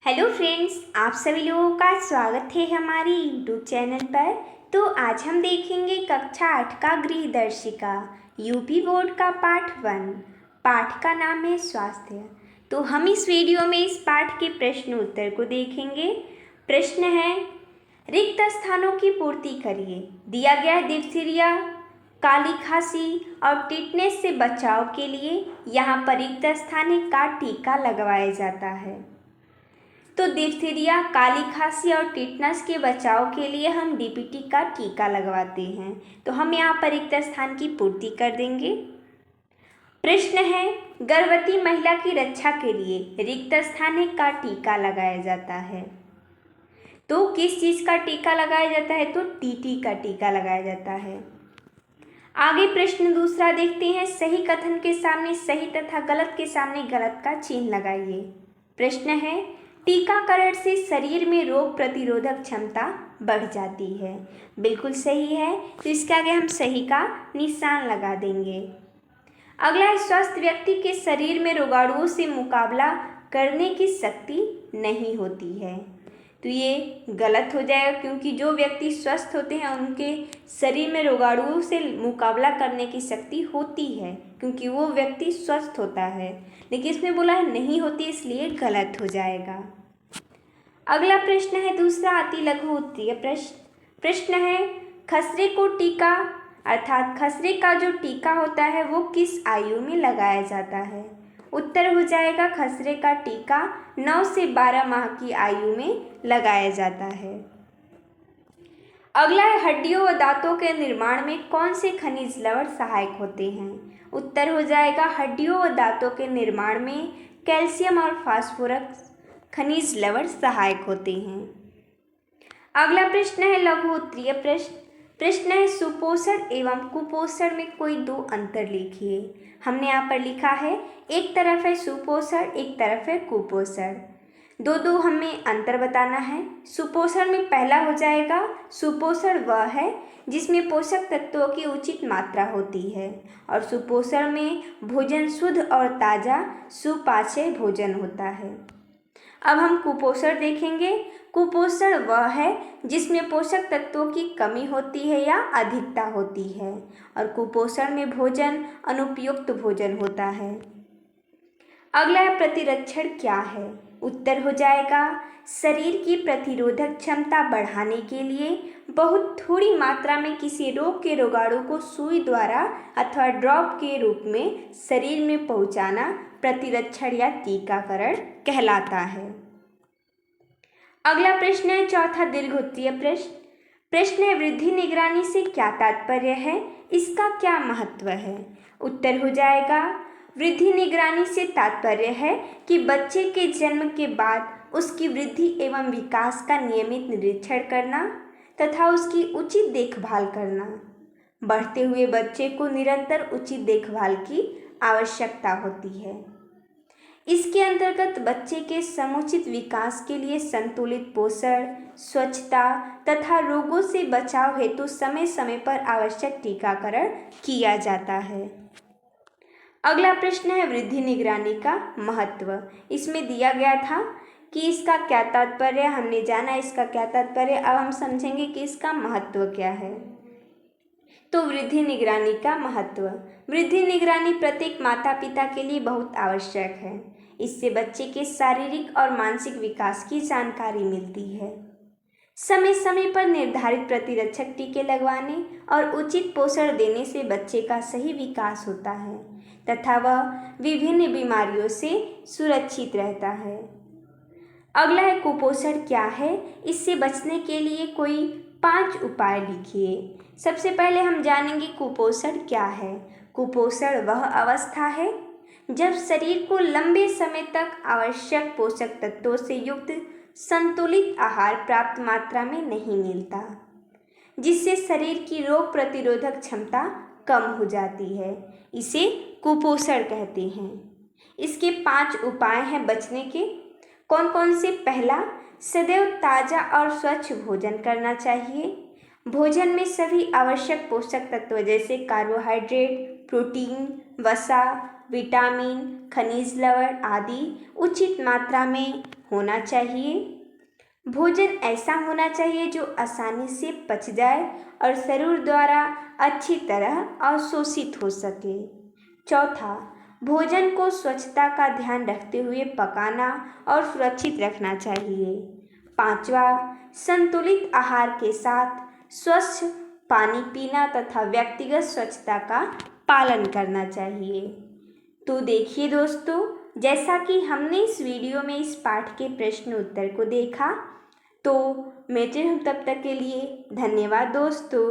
Hello friends, आप सभी लोगों का स्वागत है हमारे यूट्यूब चैनल पर। तो आज हम देखेंगे कक्षा 8 का गृह दर्शिका यूपी बोर्ड का पाठ 1। पाठ का नाम है स्वास्थ्य। तो हम इस वीडियो में इस पाठ के प्रश्न उत्तर को देखेंगे। प्रश्न है, रिक्त स्थानों की पूर्ति करिए। दिया गया है डिप्थीरिया, काली खांसी और टिटनेस से बचाव के लिए यहाँ पर रिक्त स्थान का टीका लगवाया जाता है। तो डिप्थीरिया, काली खांसी और टिटनेस के बचाव के लिए हम डीपीटी का टीका लगवाते हैं। तो हम यहाँ पर रिक्त स्थान की पूर्ति कर देंगे। प्रश्न है, गर्भवती महिला की रक्षा के लिए रिक्त स्थान का टीका लगाया जाता है। तो किस चीज़ का टीका लगाया जाता है? तो टीटी का टीका लगाया जाता है। आगे प्रश्न दूसरा देखते हैं। सही कथन के सामने सही तथा गलत के सामने गलत का चिन्ह लगाइए। प्रश्न है, टीकाकरण से शरीर में रोग प्रतिरोधक क्षमता बढ़ जाती है। बिल्कुल सही है, तो इसके आगे हम सही का निशान लगा देंगे। अगला है, स्वस्थ व्यक्ति के शरीर में रोगाणुओं से मुकाबला करने की शक्ति नहीं होती है। तो ये गलत हो जाएगा, क्योंकि जो व्यक्ति स्वस्थ होते हैं उनके शरीर में रोगाणुओं से मुकाबला करने की शक्ति होती है, क्योंकि वो व्यक्ति स्वस्थ होता है। लेकिन इसमें बोला है नहीं होती, इसलिए गलत हो जाएगा। अगला प्रश्न है दूसरा अति लघु उत्तरीय प्रश्न है, खसरे को टीका अर्थात खसरे का जो टीका होता है वो किस आयु में लगाया जाता है? उत्तर हो जाएगा, खसरे का टीका 9 से 12 माह की आयु में लगाया जाता है। अगला है, हड्डियों व दांतों के निर्माण में कौन से खनिज लवण सहायक होते हैं? उत्तर हो जाएगा, हड्डियों व दांतों के निर्माण में कैल्शियम और फास्फोरस खनिज लवण सहायक होते हैं। अगला प्रश्न है लघु उत्तरीय प्रश्न है, सुपोषण एवं कुपोषण में कोई दो अंतर लिखिए। हमने यहाँ पर लिखा है, एक तरफ है सुपोषण, एक तरफ है कुपोषण। दो हमें अंतर बताना है। सुपोषण में पहला हो जाएगा, सुपोषण वह है जिसमें पोषक तत्वों की उचित मात्रा होती है, और सुपोषण में भोजन शुद्ध और ताज़ा सुपाच्य भोजन होता है। अब हम कुपोषण देखेंगे। कुपोषण वह है जिसमें पोषक तत्वों की कमी होती है या अधिकता होती है, और कुपोषण में भोजन अनुपयुक्त भोजन होता है। अगला है, प्रतिरक्षण क्या है? उत्तर हो जाएगा, शरीर की प्रतिरोधक क्षमता बढ़ाने के लिए बहुत थोड़ी मात्रा में किसी रोग के रोगाणु को सुई द्वारा अथवा ड्रॉप के रूप में शरीर में पहुंचाना प्रतिरक्षण या टीकाकरण कहलाता है। अगला प्रश्न है चौथा दीर्घोत्तरीय प्रश्न है, वृद्धि निगरानी से क्या तात्पर्य है? इसका क्या महत्व है? उत्तर हो जाएगा, वृद्धि निगरानी से तात्पर्य है कि बच्चे के जन्म के बाद उसकी वृद्धि एवं विकास का नियमित निरीक्षण करना तथा उसकी उचित देखभाल करना। बढ़ते हुए बच्चे को निरंतर उचित देखभाल की आवश्यकता होती है। इसके अंतर्गत बच्चे के समुचित विकास के लिए संतुलित पोषण, स्वच्छता तथा रोगों से बचाव हेतु समय समय पर आवश्यक टीकाकरण किया जाता है। अगला प्रश्न है, वृद्धि निगरानी का महत्व। इसमें दिया गया था कि इसका क्या तात्पर्य, हमने जाना इसका क्या तात्पर्य। अब हम समझेंगे कि इसका महत्व क्या है। तो वृद्धि निगरानी का महत्व, वृद्धि निगरानी प्रत्येक माता पिता के लिए बहुत आवश्यक है। इससे बच्चे के शारीरिक और मानसिक विकास की जानकारी मिलती है। समय समय पर निर्धारित प्रतिरक्षक टीके लगवाने और उचित पोषण देने से बच्चे का सही विकास होता है तथा वह विभिन्न बीमारियों से सुरक्षित रहता है। अगला है, कुपोषण क्या है? इससे बचने के लिए कोई 5 उपाय लिखिए। सबसे पहले हम जानेंगे कुपोषण क्या है। कुपोषण वह अवस्था है जब शरीर को लंबे समय तक आवश्यक पोषक तत्वों से युक्त संतुलित आहार प्राप्त मात्रा में नहीं मिलता, जिससे शरीर की रोग प्रतिरोधक क्षमता कम हो जाती है। इसे कुपोषण कहते हैं। इसके 5 उपाय हैं बचने के। कौन कौन से? पहला, सदैव ताज़ा और स्वच्छ भोजन करना चाहिए। भोजन में सभी आवश्यक पोषक तत्व जैसे कार्बोहाइड्रेट, प्रोटीन, वसा, विटामिन, खनिज लवण आदि उचित मात्रा में होना चाहिए? भोजन ऐसा होना चाहिए जो आसानी से पच जाए और शरीर द्वारा अच्छी तरह अवशोषित हो सके। चौथा, भोजन को स्वच्छता का ध्यान रखते हुए पकाना और सुरक्षित रखना चाहिए। पांचवा, संतुलित आहार के साथ स्वच्छ पानी पीना तथा व्यक्तिगत स्वच्छता का पालन करना चाहिए। तो देखिए दोस्तों, जैसा कि हमने इस वीडियो में इस पाठ के प्रश्न उत्तर को देखा, तो मिलते हैं तब तक के लिए धन्यवाद दोस्तों।